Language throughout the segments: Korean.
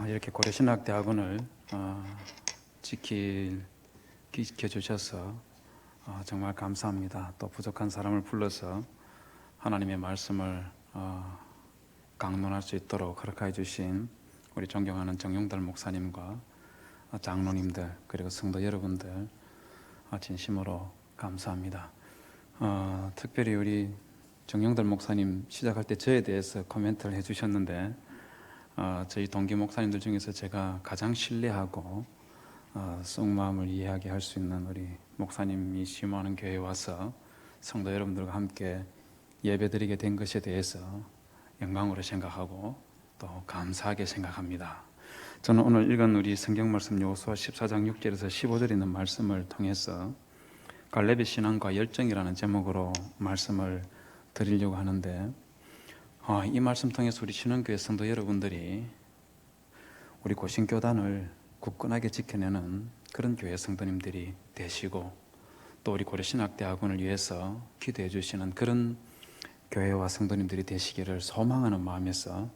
이렇게 고려신학대학원을 지켜주셔서 정말 감사합니다. 또 부족한 사람을 불러서 하나님의 말씀을 강론할 수 있도록 허락해 주신 우리 존경하는 정용달 목사님과 장로님들 그리고 성도 여러분들 진심으로 감사합니다. 특별히 우리 정용달 목사님 시작할 때 저에 대해서 코멘트를 해주셨는데 저희 동기 목사님들 중에서 제가 가장 신뢰하고 속마음을 이해하게 할 수 있는 우리 목사님이 심호하는 교회에 와서 성도 여러분들과 함께 예배드리게 된 것에 대해서 영광으로 생각하고 또 감사하게 생각합니다. 저는 오늘 읽은 우리 성경 말씀 여호수아 14장 6절에서 15절에 있는 말씀을 통해서 갈렙의 신앙과 열정이라는 제목으로 말씀을 드리려고 하는데, 이 말씀 통해서 우리 신흥교회 성도 여러분들이 우리 고신교단을 굳건하게 지켜내는 그런 교회 성도님들이 되시고, 또 우리 고려신학대학원을 위해서 기도해 주시는 그런 교회와 성도님들이 되시기를 소망하는 마음에서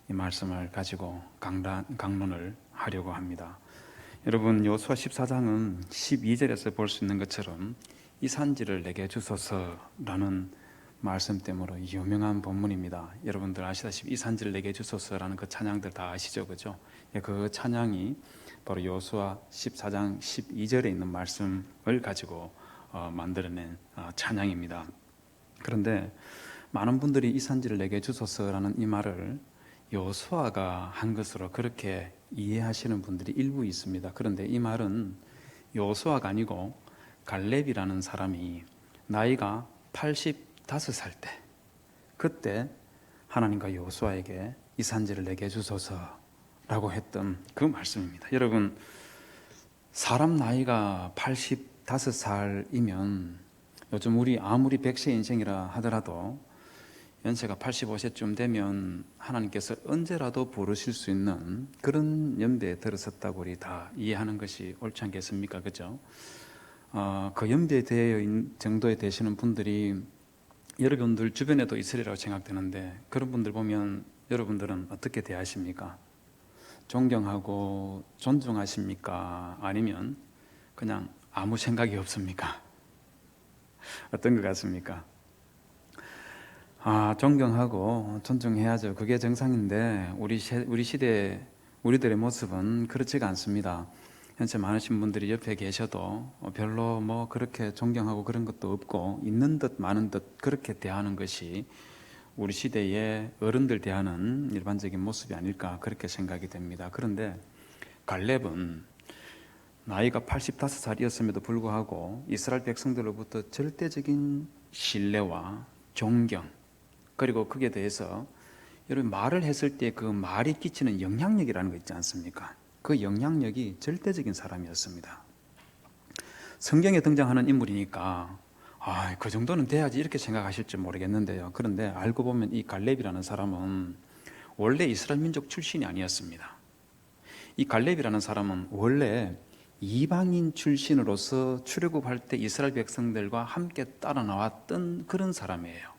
이 말씀을 가지고 강론을 하려고 합니다. 여러분, 여호수아 14장은 12절에서 볼 수 있는 것처럼 이 산지를 내게 주소서라는 말씀 때문에 유명한 본문입니다. 여러분들 아시다시피 이 산지를 내게 주소서라는 그 찬양들 다 아시죠, 그죠? 그 찬양이 바로 여호수아 14장 12절에 있는 말씀을 가지고 만들어낸 찬양입니다. 그런데 많은 분들이 이 산지를 내게 주소서라는 이 말을 여호수아가 한 것으로 그렇게 이해하시는 분들이 일부 있습니다. 그런데 이 말은 여호수아가 아니고 갈렙이라는 사람이 나이가 85살 때, 그때 하나님과 여호수아에게 이 산지를 내게 주소서라고 했던 그 말씀입니다. 여러분, 사람 나이가 85살이면 요즘 우리 아무리 100세 인생이라 하더라도 연세가 85세쯤 되면 하나님께서 언제라도 부르실 수 있는 그런 연배에 들어섰다고 우리 다 이해하는 것이 옳지 않겠습니까? 그죠? 그 연배에 정도에 되시는 분들이 여러분들 주변에도 있으리라고 생각되는데, 그런 분들 보면 여러분들은 어떻게 대하십니까? 존경하고 존중하십니까? 아니면 그냥 아무 생각이 없습니까? 어떤 것 같습니까? 존경하고 존중해야죠. 그게 정상인데 우리 시대 우리들의 모습은 그렇지가 않습니다. 현재 많으신 분들이 옆에 계셔도 별로 뭐 그렇게 존경하고 그런 것도 없고, 있는 듯 많은 듯 그렇게 대하는 것이 우리 시대의 어른들 대하는 일반적인 모습이 아닐까 그렇게 생각이 됩니다. 그런데 갈렙은 나이가 85살이었음에도 불구하고 이스라엘 백성들로부터 절대적인 신뢰와 존경, 그리고 그에 대해서 여러분 말을 했을 때 그 말이 끼치는 영향력이라는 거 있지 않습니까? 그 영향력이 절대적인 사람이었습니다. 성경에 등장하는 인물이니까 그 정도는 돼야지 이렇게 생각하실지 모르겠는데요. 그런데 알고 보면 이 갈렙이라는 사람은 원래 이스라엘 민족 출신이 아니었습니다. 이 갈렙이라는 사람은 원래 이방인 출신으로서 출애굽할 때 이스라엘 백성들과 함께 따라 나왔던 그런 사람이에요.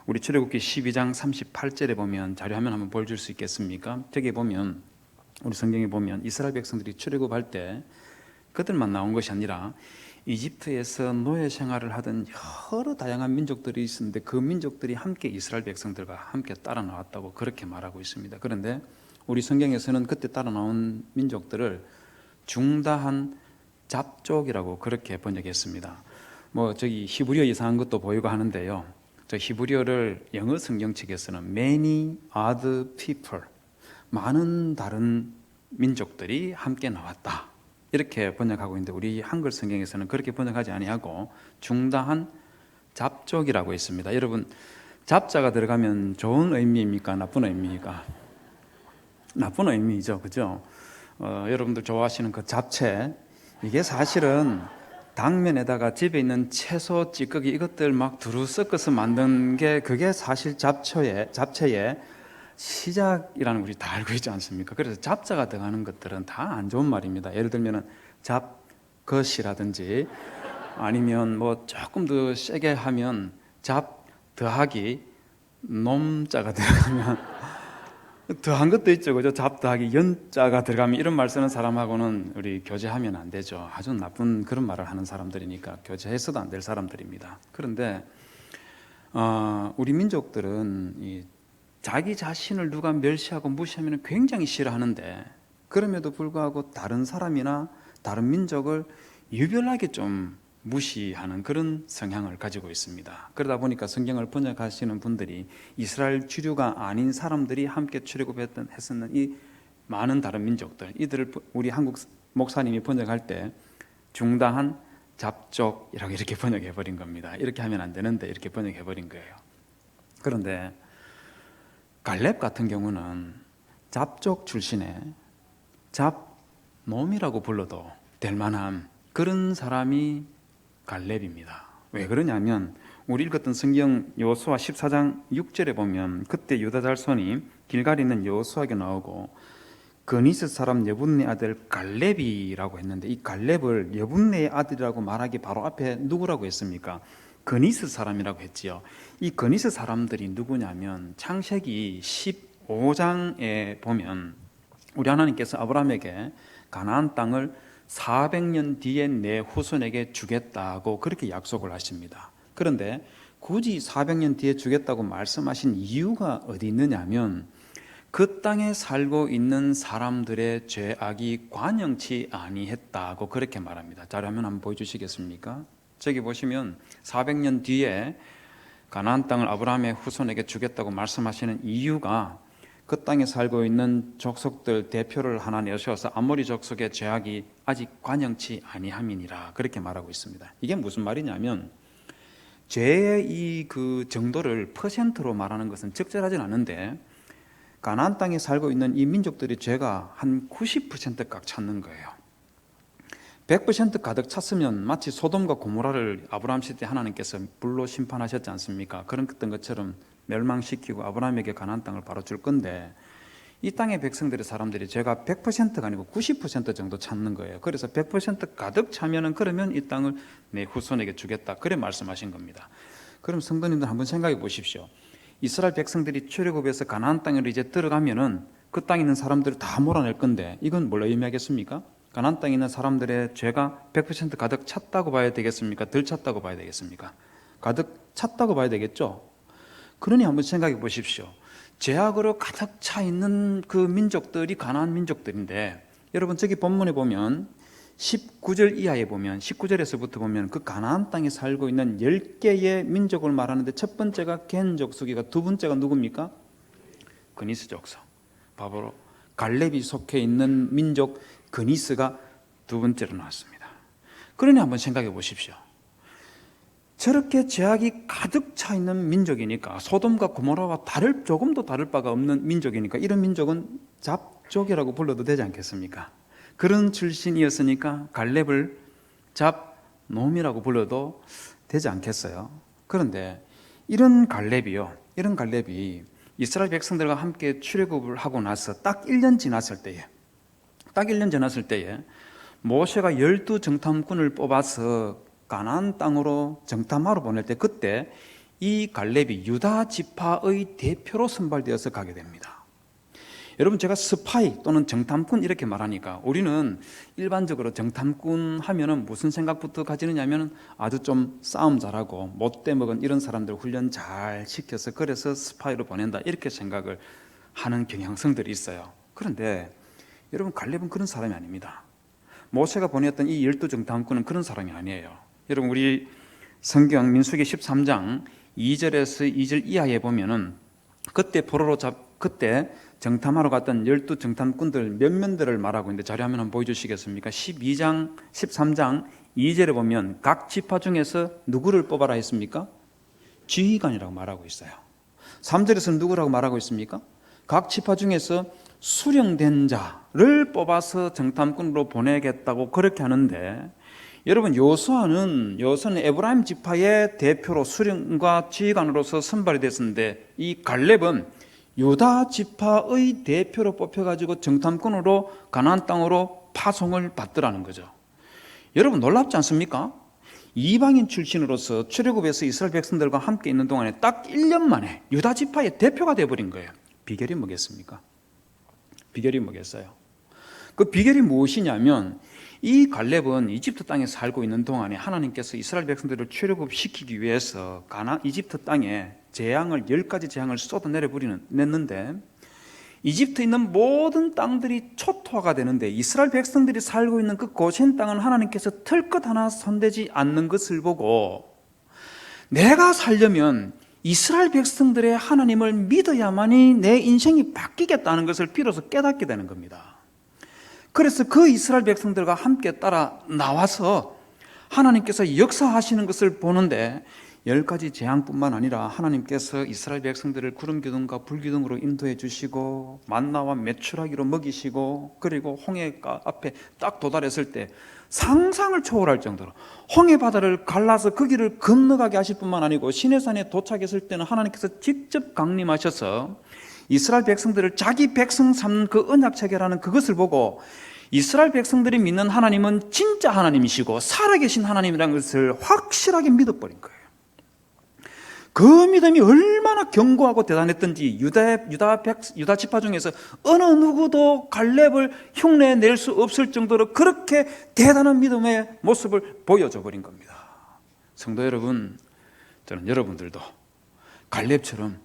우리 출애굽기 12장 38절에 보면, 자료화면 한번 보여줄 수 있겠습니까? 저기 보면, 우리 성경에 보면 이스라엘 백성들이 출애굽할 때 그들만 나온 것이 아니라 이집트에서 노예 생활을 하던 여러 다양한 민족들이 있었는데 그 민족들이 함께 이스라엘 백성들과 함께 따라 나왔다고 그렇게 말하고 있습니다. 그런데 우리 성경에서는 그때 따라 나온 민족들을 중다한 잡족이라고 그렇게 번역했습니다. 저기 히브리어 이상한 것도 보이고 하는데요. 저 히브리어를 영어 성경책에서는 many other people, 많은 다른 민족들이 함께 나왔다 이렇게 번역하고 있는데, 우리 한글 성경에서는 그렇게 번역하지 아니하고 중다한 잡족이라고 있습니다. 여러분, 잡자가 들어가면 좋은 의미입니까? 나쁜 의미입니까? 나쁜 의미이죠, 그죠? 여러분들 좋아하시는 그 잡채, 이게 사실은 당면에다가 집에 있는 채소, 찌꺼기 이것들 막 두루 섞어서 만든 게 그게 사실 잡채의 시작이라는 걸 우리 다 알고 있지 않습니까? 그래서 잡자가 들어가는 것들은 다 안 좋은 말입니다. 예를 들면 잡것이라든지 아니면 조금 더 세게 하면 잡 더하기 놈자가 들어가면 더한 것도 있죠. 그죠? 잡 더하기 연자가 들어가면 이런 말 쓰는 사람하고는 우리 교제하면 안 되죠. 아주 나쁜 그런 말을 하는 사람들이니까 교제해서도 안 될 사람들입니다. 그런데 우리 민족들은 자기 자신을 누가 멸시하고 무시하면 굉장히 싫어하는데, 그럼에도 불구하고 다른 사람이나 다른 민족을 유별나게 좀 무시하는 그런 성향을 가지고 있습니다. 그러다 보니까 성경을 번역하시는 분들이 이스라엘 주류가 아닌 사람들이 함께 출애굽했었는 이 많은 다른 민족들, 이들을 우리 한국 목사님이 번역할 때 중다한 잡족이라고 이렇게 번역해 버린 겁니다. 이렇게 하면 안 되는데 이렇게 번역해 버린 거예요. 그런데 갈렙 같은 경우는 잡족 출신의 잡놈이라고 불러도 될 만한 그런 사람이 갈렙입니다. 왜 그러냐면 우리 읽었던 성경 여호수아 14장 6절에 보면 그때 유다 자손이 길갈에 있는 여호수아에게 나오고 그니스 사람 여분네 아들 갈렙이라고 했는데, 이 갈렙을 여분네의 아들이라고 말하기 바로 앞에 누구라고 했습니까? 그니스 사람이라고 했지요. 이 그니스 사람들이 누구냐면 창세기 15장에 보면 우리 하나님께서 아브라함에게 가나안 땅을 400년 뒤에 내 후손에게 주겠다고 그렇게 약속을 하십니다. 그런데 굳이 400년 뒤에 주겠다고 말씀하신 이유가 어디 있느냐면 그 땅에 살고 있는 사람들의 죄악이 관영치 아니했다고 그렇게 말합니다. 자료화면 한번 보여주시겠습니까? 저기 보시면 400년 뒤에 가나안 땅을 아브라함의 후손에게 주겠다고 말씀하시는 이유가 그 땅에 살고 있는 족속들 대표를 하나 내세워서 아모리 족속의 죄악이 아직 관영치 아니함이니라 그렇게 말하고 있습니다. 이게 무슨 말이냐면 죄의 이 그 정도를 퍼센트로 말하는 것은 적절하진 않은데 가나안 땅에 살고 있는 이 민족들의 죄가 한 90% 꽉 찼는 거예요. 100% 가득 찼으면 마치 소돔과 고모라를 아브라함 시대 하나님께서 불로 심판하셨지 않습니까? 그랬던 것처럼 멸망시키고 아브라함에게 가나안 땅을 바로 줄 건데, 이 땅의 백성들의 사람들이 죄가 100%가 아니고 90% 정도 찼는 거예요. 그래서 100% 가득 차면은 그러면 이 땅을 내 후손에게 주겠다, 그래 말씀하신 겁니다. 그럼 성도님들 한번 생각해 보십시오. 이스라엘 백성들이 출애굽해서 가나안 땅으로 이제 들어가면은 그 땅에 있는 사람들을 다 몰아낼 건데, 이건 뭘 의미하겠습니까? 가나안 땅에 있는 사람들의 죄가 100% 가득 찼다고 봐야 되겠습니까? 덜 찼다고 봐야 되겠습니까? 가득 찼다고 봐야 되겠죠? 그러니 한번 생각해 보십시오. 죄악으로 가득 차 있는 그 민족들이 가나안 민족들인데, 여러분 저기 본문에 보면 19절 이하에 보면 19절에서부터 보면 그 가나안 땅에 살고 있는 10개의 민족을 말하는데 첫 번째가 겐 족속이가, 두 번째가 누굽니까? 그니스 족속. 바로 갈렙이 속해 있는 민족 그니스가 두 번째로 나왔습니다. 그러니 한번 생각해 보십시오. 저렇게 죄악이 가득 차 있는 민족이니까, 소돔과 고모라와 조금도 다를 바가 없는 민족이니까 이런 민족은 잡족이라고 불러도 되지 않겠습니까? 그런 출신이었으니까 갈렙을 잡놈이라고 불러도 되지 않겠어요? 그런데 이런 갈렙이 이스라엘 백성들과 함께 출애굽을 하고 나서 딱 1년 지났을 때에 모세가 12 정탐꾼을 뽑아서 가나안 땅으로 정탐하러 보낼 때, 그때 이 갈렙이 유다 지파의 대표로 선발되어서 가게 됩니다. 여러분, 제가 스파이 또는 정탐꾼 이렇게 말하니까 우리는 일반적으로 정탐꾼 하면은 무슨 생각부터 가지느냐면 아주 좀 싸움 잘하고 못돼 먹은 이런 사람들 훈련 잘 시켜서 그래서 스파이로 보낸다, 이렇게 생각을 하는 경향성들이 있어요. 그런데 여러분, 갈렙은 그런 사람이 아닙니다. 모세가 보냈던 이 12 정탐꾼은 그런 사람이 아니에요. 여러분, 우리 성경 민수기 13장 2절에서 2절 이하에 보면은 그때 정탐하러 갔던 12 정탐꾼들 몇몇들을 말하고 있는데, 자료화면 한번 보여주시겠습니까? 13장 2절에 보면 각 지파 중에서 누구를 뽑아라 했습니까? 지휘관이라고 말하고 있어요. 3절에서는 누구라고 말하고 있습니까? 각 지파 중에서 수령된 자를 뽑아서 정탐꾼으로 보내겠다고 그렇게 하는데, 여러분, 여호수아는 에브라임 지파의 대표로 수령과 지휘관으로서 선발이 됐었는데, 이 갈렙은 유다 지파의 대표로 뽑혀가지고 정탐꾼으로 가나안 땅으로 파송을 받더라는 거죠. 여러분, 놀랍지 않습니까? 이방인 출신으로서 출애굽해서 이스라엘 백성들과 함께 있는 동안에 딱 1년 만에 유다 지파의 대표가 되어버린 거예요. 비결이 뭐겠습니까? 비결이 뭐겠어요? 그 비결이 무엇이냐면 이 갈렙은 이집트 땅에 살고 있는 동안에 하나님께서 이스라엘 백성들을 출애굽시키기 위해서 이집트 땅에 재앙을 10가지 재앙을 쏟아냈는데 이집트에 있는 모든 땅들이 초토화가 되는데 이스라엘 백성들이 살고 있는 그 고센 땅은 하나님께서 털끝 하나 손대지 않는 것을 보고 내가 살려면 이스라엘 백성들의 하나님을 믿어야만이 내 인생이 바뀌겠다는 것을 비로소 깨닫게 되는 겁니다. 그래서 그 이스라엘 백성들과 함께 따라 나와서 하나님께서 역사하시는 것을 보는데 10가지 재앙뿐만 아니라 하나님께서 이스라엘 백성들을 구름 기둥과 불 기둥으로 인도해 주시고 만나와 메추라기로 먹이시고 그리고 홍해가 앞에 딱 도달했을 때 상상을 초월할 정도로 홍해 바다를 갈라서 그 길을 건너가게 하실 뿐만 아니고 시내산에 도착했을 때는 하나님께서 직접 강림하셔서 이스라엘 백성들을 자기 백성 삼는 그 언약 체계라는 그것을 보고 이스라엘 백성들이 믿는 하나님은 진짜 하나님이시고 살아계신 하나님이라는 것을 확실하게 믿어버린 거예요. 그 믿음이 얼마나 견고하고 대단했던지 유다 지파 중에서 어느 누구도 갈렙을 흉내낼 수 없을 정도로 그렇게 대단한 믿음의 모습을 보여줘 버린 겁니다. 성도 여러분, 저는 여러분들도 갈렙처럼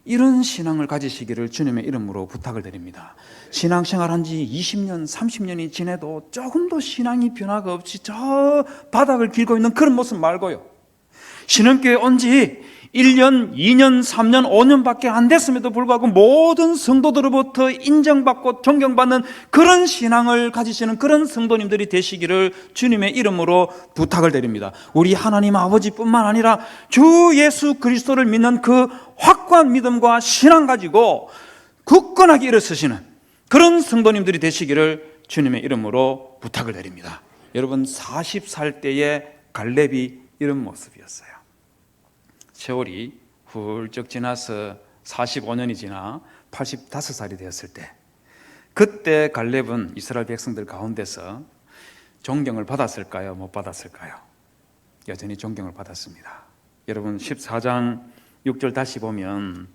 이런 신앙을 가지시기를 주님의 이름으로 부탁을 드립니다. 신앙생활 한 지 20년, 30년이 지내도 조금도 신앙이 변화가 없이 저 바닥을 길고 있는 그런 모습 말고요. 신흥교회 온 지 1년, 2년, 3년, 5년밖에 안 됐음에도 불구하고 모든 성도들로부터 인정받고 존경받는 그런 신앙을 가지시는 그런 성도님들이 되시기를 주님의 이름으로 부탁을 드립니다. 우리 하나님 아버지뿐만 아니라 주 예수 그리스도를 믿는 그 확고한 믿음과 신앙 가지고 굳건하게 일어서시는 그런 성도님들이 되시기를 주님의 이름으로 부탁을 드립니다. 여러분, 40살 때의 갈렙이 이런 모습이었어요. 세월이 훌쩍 지나서 45년이 지나 85살이 되었을 때 그때 갈렙은 이스라엘 백성들 가운데서 존경을 받았을까요? 못 받았을까요? 여전히 존경을 받았습니다. 여러분 14장 6절 다시 보면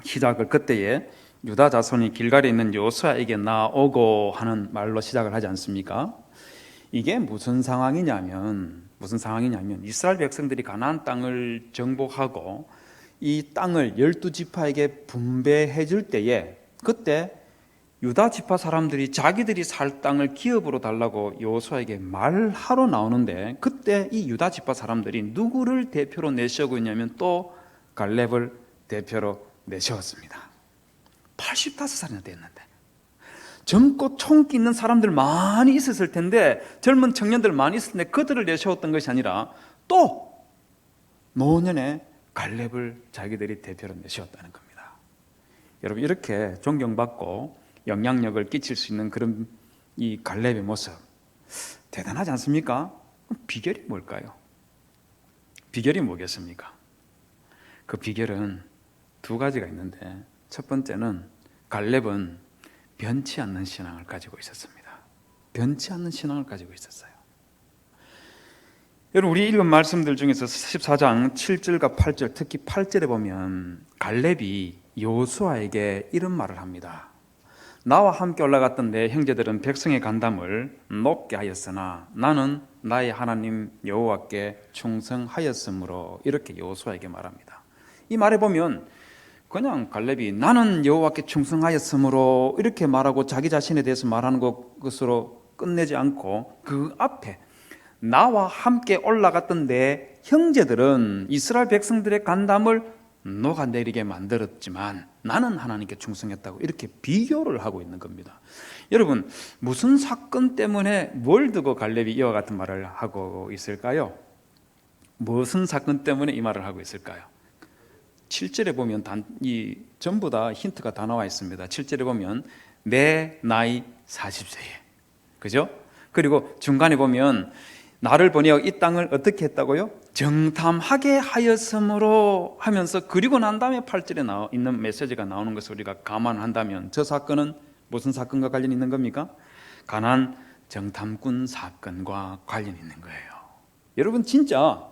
시작을 그때에 유다 자손이 길갈에 있는 여호수아에게 나오고 하는 말로 시작을 하지 않습니까? 이게 무슨 상황이냐면 이스라엘 백성들이 가나안 땅을 정복하고 이 땅을 12지파에게 분배해 줄 때에 그때 유다 지파 사람들이 자기들이 살 땅을 기업으로 달라고 여호수아에게 말하러 나오는데 그때 이 유다 지파 사람들이 누구를 대표로 내세우고 있냐면 또 갈렙을 대표로 내세웠습니다. 85살이나 됐는데 젊고 총기 있는 사람들 많이 있었을 텐데 젊은 청년들 많이 있을 텐데 그들을 내세웠던 것이 아니라 또 노년의 갈렙을 자기들이 대표로 내세웠다는 겁니다. 여러분, 이렇게 존경받고 영향력을 끼칠 수 있는 그런 이 갈렙의 모습 대단하지 않습니까? 비결이 뭘까요? 비결이 뭐겠습니까? 그 비결은 두 가지가 있는데 첫 번째는 갈렙은 변치 않는 신앙을 가지고 있었습니다. 변치 않는 신앙을 가지고 있었어요. 여러분, 우리 읽은 말씀들 중에서 14장 7절과 8절, 특히 8절에 보면 갈렙이 여호수아에게 이런 말을 합니다. 나와 함께 올라갔던 내 형제들은 백성의 간담을 높게 하였으나 나는 나의 하나님 여호와께 충성하였으므로, 이렇게 여호수아에게 말합니다. 이 말에 보면 그냥 갈렙이 나는 여호와께 충성하였으므로 이렇게 말하고 자기 자신에 대해서 말하는 것으로 끝내지 않고 그 앞에 나와 함께 올라갔던 내 형제들은 이스라엘 백성들의 간담을 녹아내리게 만들었지만 나는 하나님께 충성했다고 이렇게 비교를 하고 있는 겁니다. 여러분, 무슨 사건 때문에 뭘 두고 갈렙이 이와 같은 말을 하고 있을까요? 무슨 사건 때문에 이 말을 하고 있을까요? 7절에 보면 전부 다 힌트가 다 나와 있습니다. 7절에 보면 내 나이 40세에, 그죠? 그리고 중간에 보면 나를 보내어 이 땅을 어떻게 했다고요? 정탐하게 하였으므로 하면서, 그리고 난 다음에 8절에 있는 메시지가 나오는 것을 우리가 감안한다면 저 사건은 무슨 사건과 관련이 있는 겁니까? 가나안 정탐꾼 사건과 관련이 있는 거예요. 여러분, 진짜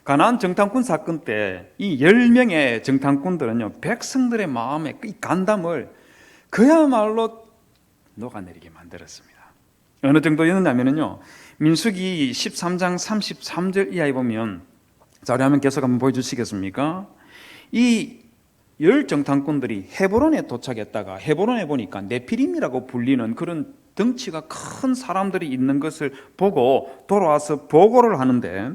가나안 정탐꾼 사건 때 이 10명의 정탐꾼들은요, 백성들의 마음에 이 간담을 그야말로 녹아내리게 만들었습니다. 어느 정도였느냐면요, 민수기 13장 33절 이하에 보면, 자료 화면 계속 한번 보여주시겠습니까? 이 열 정탐꾼들이 헤브론에 도착했다가 헤브론에 보니까 네피림이라고 불리는 그런 덩치가 큰 사람들이 있는 것을 보고 돌아와서 보고를 하는데,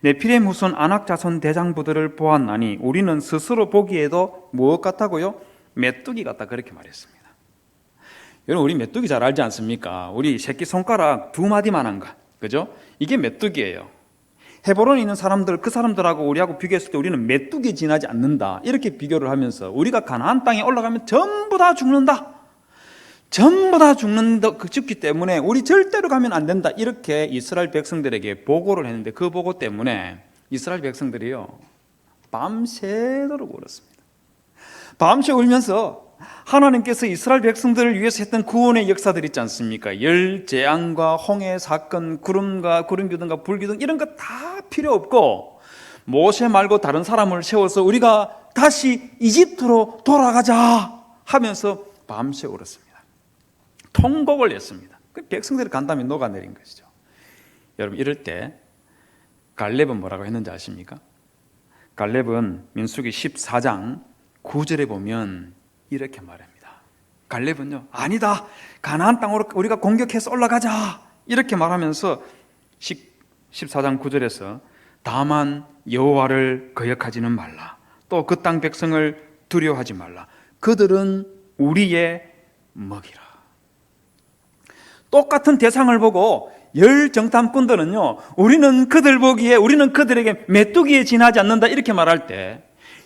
네피림 후손 아낙 자손 대장부들을 보았나니 우리는 스스로 보기에도 무엇 같다고요? 메뚜기 같다, 그렇게 말했습니다. 여러분, 우리 메뚜기 잘 알지 않습니까? 우리 새끼 손가락 2마디만한 거, 그죠? 이게 메뚜기예요. 헤브론에 있는 사람들, 그 사람들하고 우리하고 비교했을 때 우리는 메뚜기에 지나지 않는다, 이렇게 비교를 하면서 우리가 가나안 땅에 올라가면 전부 다 죽는다, 전부 다 죽기 때문에 우리 절대로 가면 안 된다, 이렇게 이스라엘 백성들에게 보고를 했는데, 그 보고 때문에 이스라엘 백성들이요, 밤새도록 울었습니다. 밤새 울면서 하나님께서 이스라엘 백성들을 위해서 했던 구원의 역사들 있지 않습니까? 열재앙과 홍해 사건, 구름과 구름기둥과 불기둥, 이런 거 다 필요 없고 모세 말고 다른 사람을 세워서 우리가 다시 이집트로 돌아가자 하면서 밤새 울었습니다. 통곡을 했습니다. 백성들이 간담이 녹아내린 것이죠. 여러분, 이럴 때 갈렙은 뭐라고 했는지 아십니까? 갈렙은 민수기 14장 9절에 보면 이렇게 말합니다. 갈렙은요, 아니다, 가나안 땅으로 우리가 공격해서 올라가자, 이렇게 말하면서 14장 9절에서 다만 여호와를 거역하지는 말라, 또 그 땅 백성을 두려워하지 말라, 그들은 우리의 먹이라. 똑같은 대상을 보고 열 정탐꾼들은요, 우리는 그들 보기에, 우리는 그들에게 메뚜기에 지나지 않는다, 이렇게 말할 때,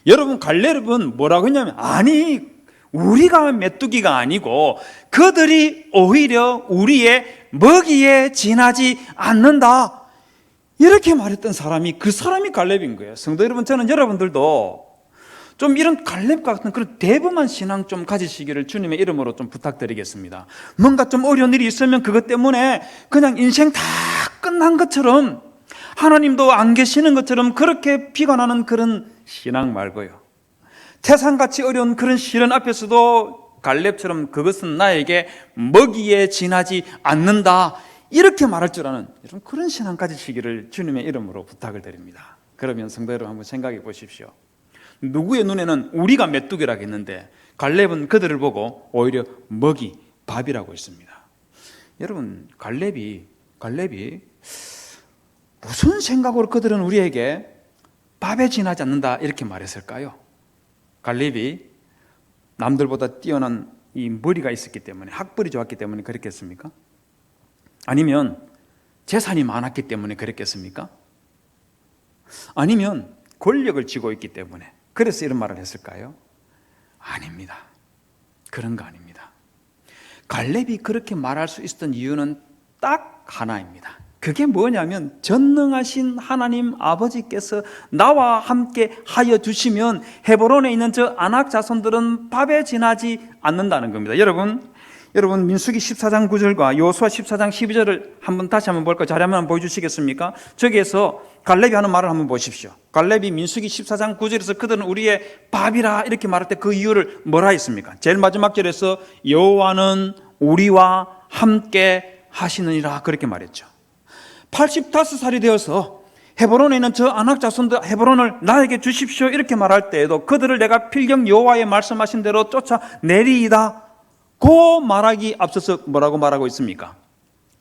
여러분, 갈렙은 뭐라고 했냐면, 아니, 우리가 메뚜기가 아니고 그들이 오히려 우리의 먹이에 지나지 않는다, 이렇게 말했던 사람이, 그 사람이 갈렙인 거예요. 성도 여러분, 저는 여러분들도 좀 이런 갈렙 같은 그런 대범한 신앙 좀 가지시기를 주님의 이름으로 좀 부탁드리겠습니다. 뭔가 좀 어려운 일이 있으면 그것 때문에 그냥 인생 다 끝난 것처럼, 하나님도 안 계시는 것처럼 그렇게 비관하는 그런 신앙 말고요, 태산같이 어려운 그런 시련 앞에서도 갈렙처럼 그것은 나에게 먹이에 지나지 않는다, 이렇게 말할 줄 아는 여러분, 그런 신앙 가지시기를 주님의 이름으로 부탁을 드립니다. 그러면 성도 여러분, 한번 생각해 보십시오. 누구의 눈에는 우리가 메뚜기라고 했는데 갈렙은 그들을 보고 오히려 먹이, 밥이라고 했습니다. 여러분, 갈렙이 무슨 생각으로 그들은 우리에게 밥에 지나지 않는다, 이렇게 말했을까요? 갈렙이 남들보다 뛰어난 이 머리가 있었기 때문에, 학벌이 좋았기 때문에 그랬겠습니까? 아니면 재산이 많았기 때문에 그랬겠습니까? 아니면 권력을 쥐고 있기 때문에 그래서 이런 말을 했을까요? 아닙니다. 그런 거 아닙니다. 갈렙이 그렇게 말할 수 있었던 이유는 딱 하나입니다. 그게 뭐냐면, 전능하신 하나님 아버지께서 나와 함께 하여 주시면 헤브론에 있는 저 아낙 자손들은 밥에 지나지 않는다는 겁니다. 여러분 민수기 14장 9절과 여호수아 14장 12절을 다시 한번 볼까요? 자료 한번 보여주시겠습니까? 저기에서 갈렙이 하는 말을 한번 보십시오. 갈렙이 민수기 14장 9절에서 그들은 우리의 밥이라 이렇게 말할 때 그 이유를 뭐라 했습니까? 제일 마지막 절에서 여호와는 우리와 함께 하시느니라, 그렇게 말했죠. 85살이 되어서 헤브론에 있는 저 아낙 자손들, 헤브론을 나에게 주십시오, 이렇게 말할 때에도 그들을 내가 필경 여호와의 말씀하신 대로 쫓아내리이다, 그 말하기 앞서서 뭐라고 말하고 있습니까?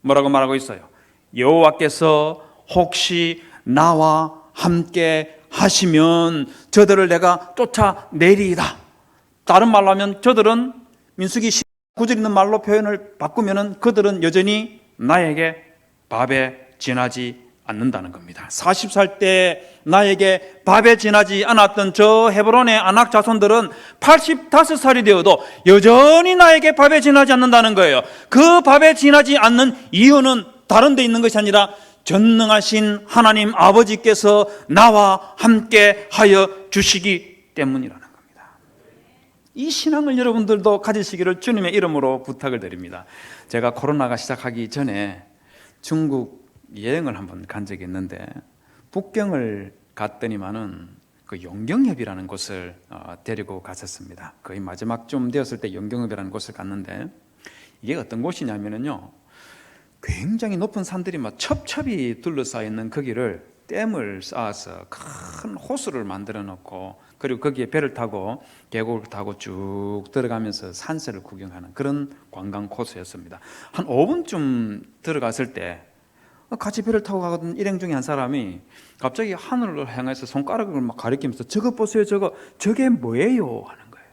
뭐라고 말하고 있어요? 여호와께서 혹시 나와 함께 하시면 저들을 내가 쫓아내리이다. 다른 말로 하면 저들은 민수기 19절 있는 말로 표현을 바꾸면 그들은 여전히 나에게 밥에 지나지 않는다는 겁니다. 40살 때 나에게 밥에 지나지 않았던 저 헤브론의 아낙 자손들은 85살이 되어도 여전히 나에게 밥에 지나지 않는다는 거예요. 그 밥에 지나지 않는 이유는 다른 데 있는 것이 아니라 전능하신 하나님 아버지께서 나와 함께 하여 주시기 때문이라는 겁니다. 이 신앙을 여러분들도 가지시기를 주님의 이름으로 부탁을 드립니다. 제가 코로나가 시작하기 전에 중국 여행을 한번 간 적이 있는데, 북경을 갔더니만은 그 용경협이라는 곳을 데리고 갔었습니다. 거의 마지막쯤 되었을 때 용경협이라는 곳을 갔는데, 이게 어떤 곳이냐면요, 굉장히 높은 산들이 막 첩첩이 둘러싸여 있는 거기를 댐을 쌓아서 큰 호수를 만들어 놓고, 그리고 거기에 배를 타고 계곡을 타고 쭉 들어가면서 산세를 구경하는 그런 관광 코스였습니다. 한 5분쯤 들어갔을 때 같이 배를 타고 가던 일행 중에 한 사람이 갑자기 하늘을 향해서 손가락을 막 가리키면서 저거 보세요, 저게 뭐예요? 하는 거예요.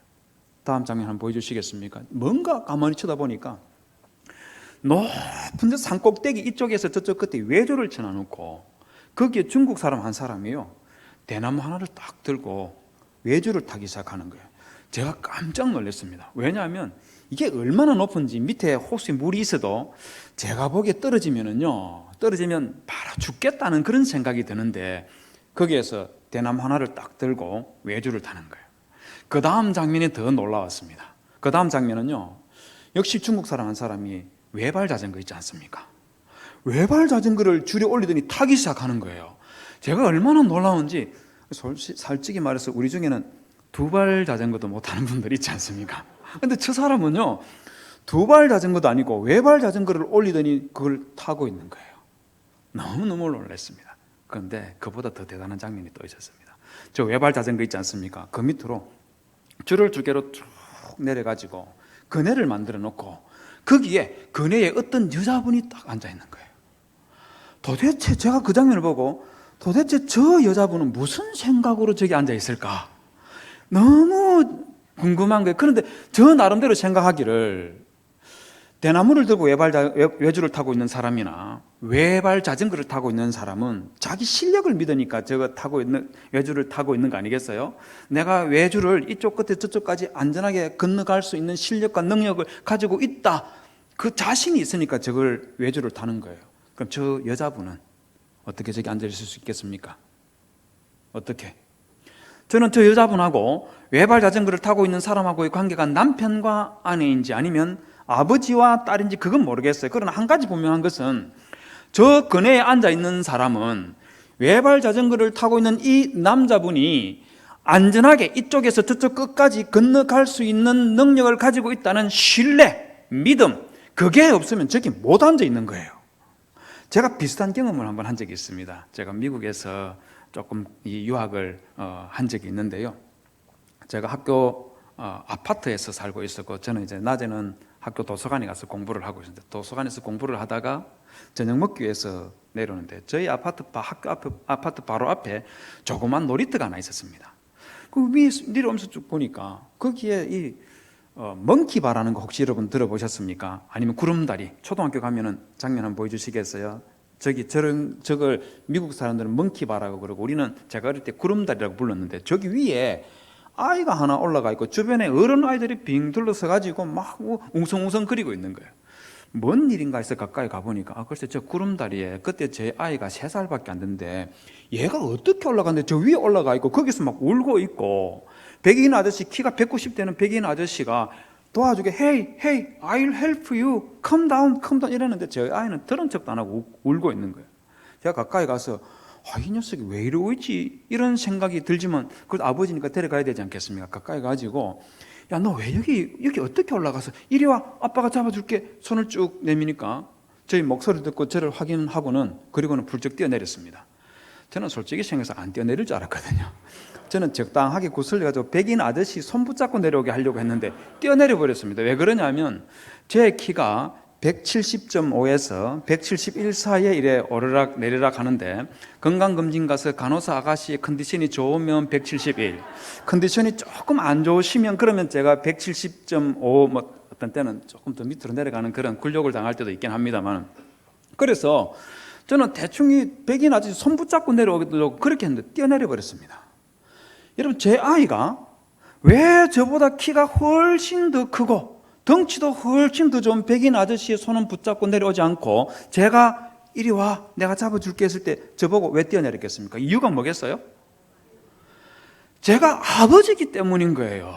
다음 장면 한번 보여주시겠습니까? 뭔가 가만히 쳐다보니까 높은 산 꼭대기 이쪽에서 저쪽 끝에 외조를 쳐놔놓고 거기에 중국 사람 한 사람이요, 대나무 하나를 딱 들고 외조를 타기 시작하는 거예요. 제가 깜짝 놀랐습니다. 왜냐하면 이게 얼마나 높은지, 밑에 혹시 물이 있어도 제가 보기에 떨어지면 바로 죽겠다는 그런 생각이 드는데, 거기에서 대나무 하나를 딱 들고 외조를 타는 거예요. 그 다음 장면이 더 놀라웠습니다. 그 다음 장면은요, 역시 중국 사람 한 사람이 외발 자전거 있지 않습니까? 외발 자전거를 줄에 올리더니 타기 시작하는 거예요. 제가 얼마나 놀라운지, 솔직히 말해서 우리 중에는 두발 자전거도 못 타는 분들 있지 않습니까? 근데 저 사람은요, 두발 자전거도 아니고 외발 자전거를 올리더니 그걸 타고 있는 거예요. 너무너무 놀랐습니다. 그런데 그보다 더 대단한 장면이 또 있었습니다. 저 외발 자전거 있지 않습니까? 그 밑으로 줄을 두 개로 쭉 내려가지고 그네를 만들어 놓고 거기에 그네에 어떤 여자분이 딱 앉아 있는 거예요. 도대체 제가 그 장면을 보고 도대체 저 여자분은 무슨 생각으로 저기 앉아 있을까? 너무 궁금한 거예요. 그런데 저 나름대로 생각하기를, 대나무를 들고 외주를 타고 있는 사람이나 외발 자전거를 타고 있는 사람은 자기 실력을 믿으니까 외주를 타고 있는 거 아니겠어요? 내가 외주를 이쪽 끝에 저쪽까지 안전하게 건너갈 수 있는 실력과 능력을 가지고 있다, 그 자신이 있으니까 저걸 외주를 타는 거예요. 그럼 저 여자분은 어떻게 저기 앉아 있을 수 있겠습니까? 어떻게? 저는 저 여자분하고 외발 자전거를 타고 있는 사람하고의 관계가 남편과 아내인지 아니면 아버지와 딸인지 그건 모르겠어요. 그러나 한 가지 분명한 것은 저 그네에 앉아 있는 사람은 외발 자전거를 타고 있는 이 남자분이 안전하게 이쪽에서 저쪽 끝까지 건너갈 수 있는 능력을 가지고 있다는 신뢰, 믿음, 그게 없으면 저기 못 앉아 있는 거예요. 제가 비슷한 경험을 한번 한 적이 있습니다. 제가 미국에서 조금 이 유학을 한 적이 있는데요. 제가 학교 아파트에서 살고 있었고, 저는 이제 낮에는 학교 도서관에 가서 공부를 하고 있었는데, 도서관에서 공부를 하다가 저녁 먹기 위해서 내려오는데 저희 학교 아파트 바로 앞에 조그만 놀이터가 하나 있었습니다. 그 위에 내려오면서 쭉 보니까 거기에 이 멍키바라는 거 혹시 여러분 들어보셨습니까? 아니면 구름다리, 초등학교 가면은 장면 한번 보여주시겠어요? 저걸 미국 사람들은 멍키바라고 그러고, 우리는 제가 어릴 때 구름다리라고 불렀는데, 저기 위에 아이가 하나 올라가 있고 주변에 어른 아이들이 빙 둘러서 가지고 막 웅성웅성 거리고 있는 거예요. 뭔 일인가 해서 가까이 가보니까 글쎄 저 구름다리에 그때 제 아이가 3살밖에 안 됐는데 얘가 어떻게 올라갔는데 저 위에 올라가 있고 거기서 막 울고 있고, 백인 아저씨, 키가 190 되는 백인 아저씨가 도와주게 Hey, I'll help you, come down 이러는데 제 아이는 들은 척도 안 하고 울고 있는 거예요. 제가 가까이 가서 이 녀석이 왜 이러고 있지? 이런 생각이 들지만 그래도 아버지니까 데려가야 되지 않겠습니까? 가까이 가지고 야, 너 왜 여기 어떻게 올라가서 이리 와, 아빠가 잡아줄게. 손을 쭉 내미니까 저희 목소리 듣고 저를 확인하고는, 그리고는 불쩍 뛰어내렸습니다. 저는 솔직히 생각해서 안 뛰어내릴 줄 알았거든요. 저는 적당하게 구슬려가지고 백인 아저씨 손 붙잡고 내려오게 하려고 했는데 뛰어내려 버렸습니다. 왜 그러냐면 제 키가 170.5에서 171 사이에 이래 오르락 내리락 하는데, 건강검진 가서 간호사 아가씨의 컨디션이 좋으면 171, 컨디션이 조금 안 좋으시면 그러면 제가 170.5, 어떤 때는 조금 더 밑으로 내려가는 그런 굴욕을 당할 때도 있긴 합니다만, 그래서 저는 대충 이 백인 아저씨 손 붙잡고 내려오려고 그렇게 했는데 뛰어내려 버렸습니다. 여러분, 제 아이가 왜 저보다 키가 훨씬 더 크고 덩치도 훨씬 더 좋은 백인 아저씨의 손은 붙잡고 내려오지 않고 제가 이리 와, 내가 잡아줄게 했을 때 저보고 왜 뛰어내렸겠습니까? 이유가 뭐겠어요? 제가 아버지이기 때문인 거예요.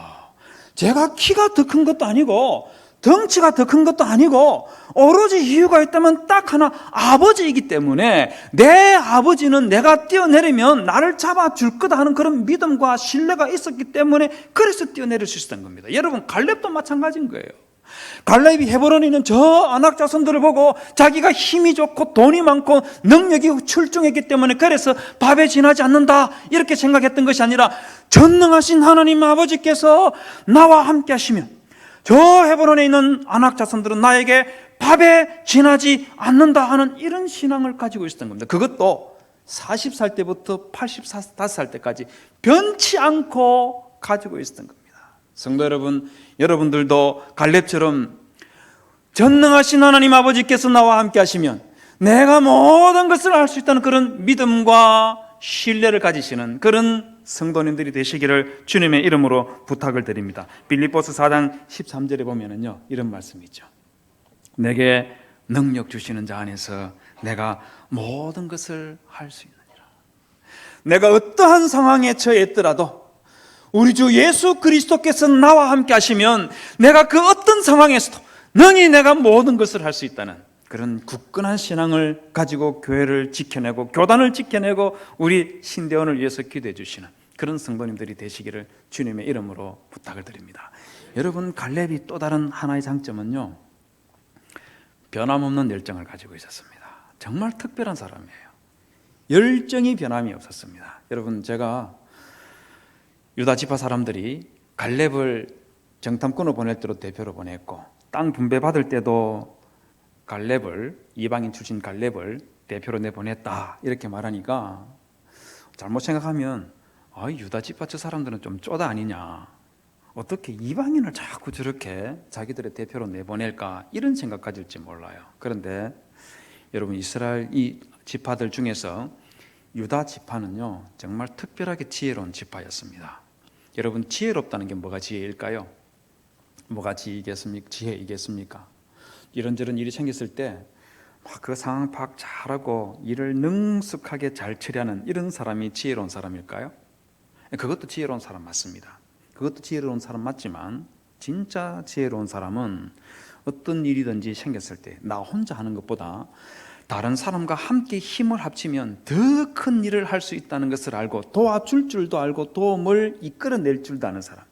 제가 키가 더 큰 것도 아니고 덩치가 더 큰 것도 아니고 오로지 이유가 있다면 딱 하나, 아버지이기 때문에 내 아버지는 내가 뛰어내리면 나를 잡아줄 거다 하는 그런 믿음과 신뢰가 있었기 때문에 그래서 뛰어내릴 수 있었던 겁니다. 여러분, 갈렙도 마찬가지인 거예요. 갈렙이 헤브론에 있는 저 아낙 자손들을 보고 자기가 힘이 좋고 돈이 많고 능력이 출중했기 때문에 그래서 밥에 지나지 않는다 이렇게 생각했던 것이 아니라 전능하신 하나님 아버지께서 나와 함께 하시면 저 헤브론에 있는 아낙 자손들은 나에게 밥에 지나지 않는다 하는 이런 신앙을 가지고 있었던 겁니다. 그것도 40살 때부터 85살 때까지 변치 않고 가지고 있었던 겁니다. 성도 여러분, 여러분들도 갈렙처럼 전능하신 하나님 아버지께서 나와 함께 하시면 내가 모든 것을 알 수 있다는 그런 믿음과 신뢰를 가지시는 그런 성도님들이 되시기를 주님의 이름으로 부탁을 드립니다. 빌립보서 4장 13절에 보면은요, 이런 말씀이 있죠. 내게 능력 주시는 자 안에서 내가 모든 것을 할 수 있느니라. 내가 어떠한 상황에 처해 있더라도 우리 주 예수 그리스도께서 나와 함께 하시면 내가 그 어떤 상황에서도 능히 내가 모든 것을 할 수 있다는 그런 굳건한 신앙을 가지고 교회를 지켜내고 교단을 지켜내고 우리 신대원을 위해서 기도해 주시는 그런 성도님들이 되시기를 주님의 이름으로 부탁을 드립니다. 여러분, 갈렙이 또 다른 하나의 장점은요, 변함없는 열정을 가지고 있었습니다. 정말 특별한 사람이에요. 열정이 변함이 없었습니다. 여러분, 제가 유다 지파 사람들이 갈렙을 정탐꾼으로 보낼 때로 대표로 보냈고 땅 분배 받을 때도 갈렙을, 이방인 출신 갈렙을 대표로 내보냈다 이렇게 말하니까 잘못 생각하면 유다 지파 저 사람들은 좀 쪼다 아니냐, 어떻게 이방인을 자꾸 저렇게 자기들의 대표로 내보낼까 이런 생각 가질지 몰라요. 그런데 여러분, 이스라엘 이 지파들 중에서 유다 지파는요 정말 특별하게 지혜로운 지파였습니다. 여러분, 지혜롭다는 게 뭐가 지혜일까요? 뭐가 지혜이겠습니까? 이런저런 일이 생겼을 때 막 그 상황 파악 잘하고 일을 능숙하게 잘 처리하는 이런 사람이 지혜로운 사람일까요? 그것도 지혜로운 사람 맞습니다. 그것도 지혜로운 사람 맞지만 진짜 지혜로운 사람은 어떤 일이든지 생겼을 때 나 혼자 하는 것보다 다른 사람과 함께 힘을 합치면 더 큰 일을 할 수 있다는 것을 알고 도와줄 줄도 알고 도움을 이끌어낼 줄도 아는 사람,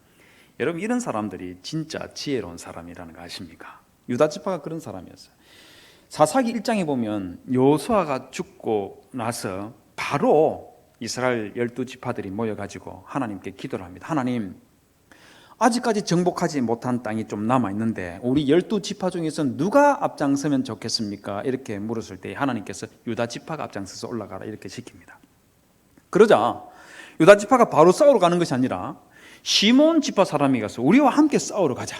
여러분, 이런 사람들이 진짜 지혜로운 사람이라는 거 아십니까? 유다 지파가 그런 사람이었어요. 사사기 1장에 보면 여호수아가 죽고 나서 바로 이스라엘 12지파들이 모여가지고 하나님께 기도를 합니다. 하나님, 아직까지 정복하지 못한 땅이 좀 남아있는데 우리 12지파 중에서 누가 앞장서면 좋겠습니까? 이렇게 물었을 때 하나님께서 유다 지파가 앞장서서 올라가라 이렇게 시킵니다. 그러자 유다 지파가 바로 싸우러 가는 것이 아니라 시몬 지파 사람이 가서 우리와 함께 싸우러 가자.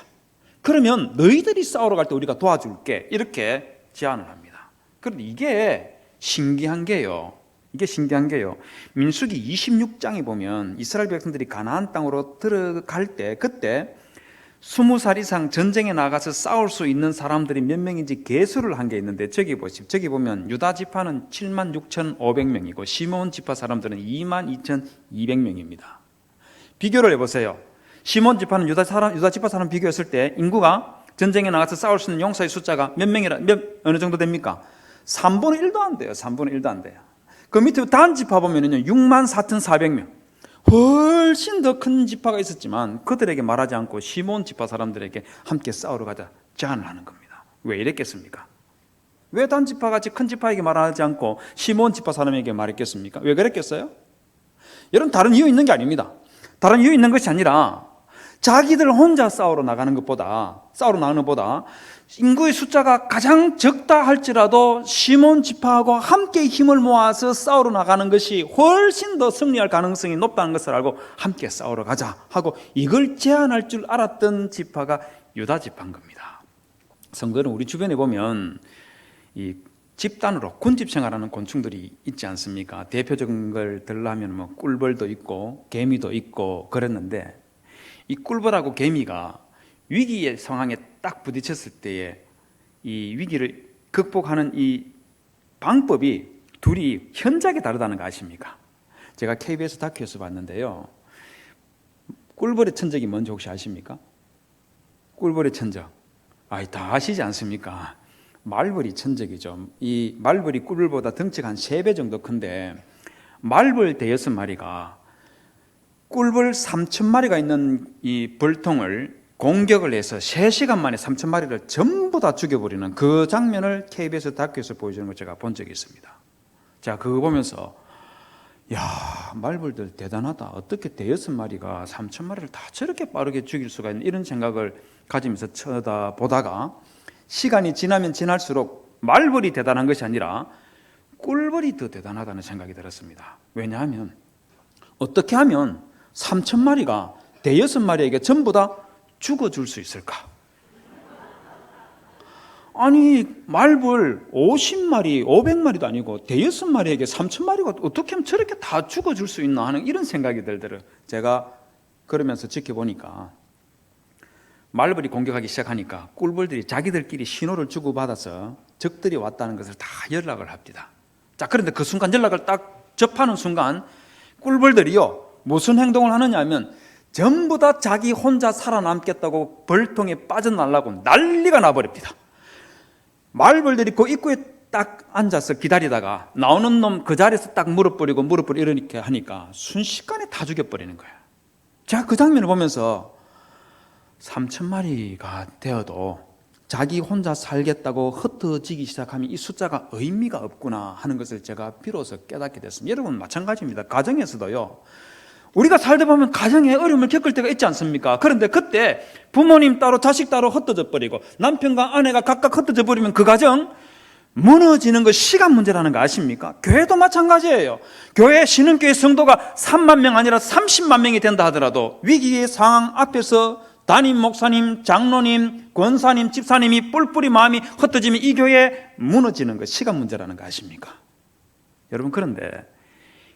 그러면 너희들이 싸우러 갈 때 우리가 도와줄게 이렇게 제안을 합니다. 그런데 이게 신기한 게요. 민수기 26장에 보면 이스라엘 백성들이 가나안 땅으로 들어갈 때 그때 20살 이상 전쟁에 나가서 싸울 수 있는 사람들이 몇 명인지 계수를 한 게 있는데 저기 보십시오. 저기 보면 유다 지파는 76,500명이고 시몬 지파 사람들은 22,200명입니다. 비교를 해보세요. 시몬 지파는 유다 지파 사람 비교했을 때 인구가 전쟁에 나가서 싸울 수 있는 용사의 숫자가 어느 정도 됩니까? 3분의 1도 안 돼요. 3분의 1도 안 돼요. 그 밑에 단 지파 보면은요 64,400명, 훨씬 더 큰 지파가 있었지만 그들에게 말하지 않고 시몬 지파 사람들에게 함께 싸우러 가자 제안을 하는 겁니다. 왜 이랬겠습니까? 왜 단 지파 같이 큰 지파에게 말하지 않고 시몬 지파 사람에게 말했겠습니까? 왜 그랬겠어요? 여러분, 다른 이유 있는 게 아닙니다. 다른 이유 있는 것이 아니라 자기들 혼자 싸우러 나가는 것보다 인구의 숫자가 가장 적다 할지라도 시몬 지파하고 함께 힘을 모아서 싸우러 나가는 것이 훨씬 더 승리할 가능성이 높다는 것을 알고 함께 싸우러 가자 하고 이걸 제안할 줄 알았던 지파가 유다 지파인 겁니다. 성도는 우리 주변에 보면 이 집단으로 군집 생활하는 곤충들이 있지 않습니까? 대표적인 걸 들라면 뭐 꿀벌도 있고 개미도 있고 그랬는데 이 꿀벌하고 개미가 위기의 상황에 딱 부딪혔을 때에 이 위기를 극복하는 이 방법이 둘이 현저하게 다르다는 거 아십니까? 제가 KBS 다큐에서 봤는데요. 꿀벌의 천적이 뭔지 혹시 아십니까? 꿀벌의 천적. 다 아시지 않습니까? 말벌이 천적이죠. 이 말벌이 꿀벌보다 덩치가 한 3배 정도 큰데 말벌 6마리가 꿀벌 3,000마리가 있는 이 벌통을 공격을 해서 3시간 만에 3,000마리를 전부 다 죽여버리는 그 장면을 KBS 다큐에서 보여주는 걸 제가 본 적이 있습니다. 자, 그거 보면서 야, 말벌들 대단하다. 어떻게 6마리가 3,000마리를 다 저렇게 빠르게 죽일 수가 있는, 이런 생각을 가지면서 쳐다보다가 시간이 지나면 지날수록 말벌이 대단한 것이 아니라 꿀벌이 더 대단하다는 생각이 들었습니다. 왜냐하면 어떻게 하면 3,000마리가 6마리에게 전부 다 죽어줄 수 있을까? 아니, 말벌 50마리, 500마리도 아니고 6마리에게 3,000마리가 어떻게 하면 저렇게 다 죽어줄 수 있나 하는 이런 생각이 들더라고요. 제가 그러면서 지켜보니까 말벌이 공격하기 시작하니까 꿀벌들이 자기들끼리 신호를 주고받아서 적들이 왔다는 것을 다 연락을 합니다. 자, 그런데 그 순간 연락을 딱 접하는 순간 꿀벌들이요, 무슨 행동을 하느냐 하면 전부 다 자기 혼자 살아남겠다고 벌통에 빠져나가려고 난리가 나버립니다. 말벌들이 그 입구에 딱 앉아서 기다리다가 나오는 놈 그 자리에서 딱 물어버리고 이러니까 하니까 순식간에 다 죽여버리는 거예요. 제가 그 장면을 보면서 3,000마리가 되어도 자기 혼자 살겠다고 흩어지기 시작하면 이 숫자가 의미가 없구나 하는 것을 제가 비로소 깨닫게 됐습니다. 여러분 마찬가지입니다. 가정에서도요, 우리가 살다 보면 가정에 어려움을 겪을 때가 있지 않습니까? 그런데 그때 부모님 따로 자식 따로 흩어져 버리고 남편과 아내가 각각 흩어져 버리면 그 가정 무너지는 거 시간 문제라는 거 아십니까? 교회도 마찬가지예요. 교회, 신흥교회 성도가 3만 명 아니라 30만 명이 된다 하더라도 위기의 상황 앞에서 담임 목사님, 장로님, 권사님, 집사님이 뿔뿔이 마음이 흩어지면 이 교회 무너지는 거 시간 문제라는 거 아십니까? 여러분, 그런데